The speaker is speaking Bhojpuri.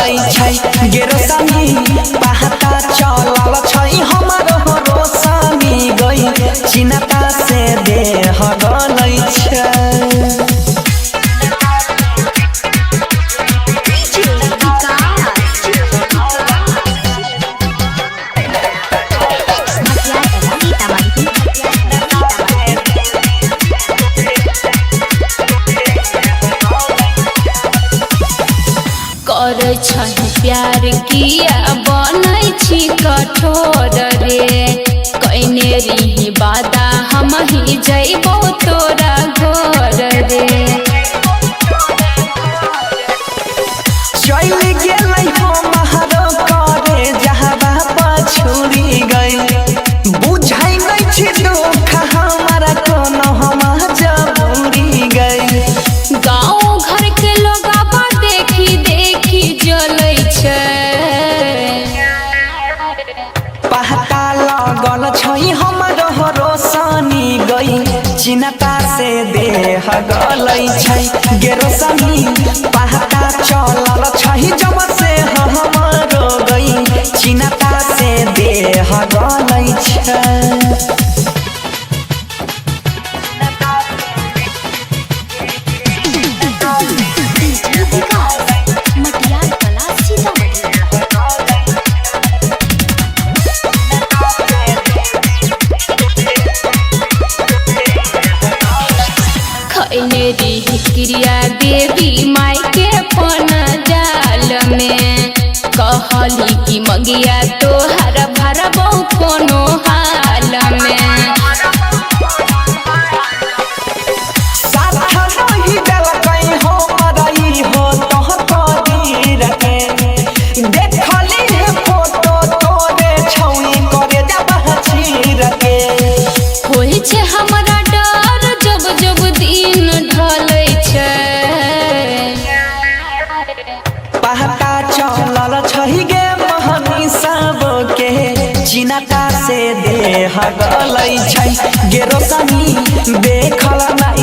गलै छै गेरो सनी पहता चलल छै हमरो रोशनी गई चिन्ता से देह गलै छै। करे छै प्यार किया बनै छी कठोर रे कइने रही वादा हम ही जइबो तोरा घर रे। चल गेलै हमारो करे जहबा पछुरी गई बुझै नै छी दुख हमारा कोनो हम जबूरी गई। गाँव घर के लोग देखी देखी जलै छै पहता लगल छै हमरो रोशनी गई चिन्ता से देह गलै छै गेरो सनी पहता चलल छै जब से हमरो गई चिन्ता से देह गलै छै। खैने रही क्रिया देवी माई के पना जाल में कहली कि मगिया तोहर भरबो कोनो हाल में। साथ नहीं देलकै हो मरई हो तोह कदीर के देखली है फोटो तोरे छौई करे जब चीर के। होई छै हमरा डर जब जब दिन ढलै छै पहता चलल छै गे महनी सब के चिन्ता से देह गलै छै गेरो सनी देखल नहीं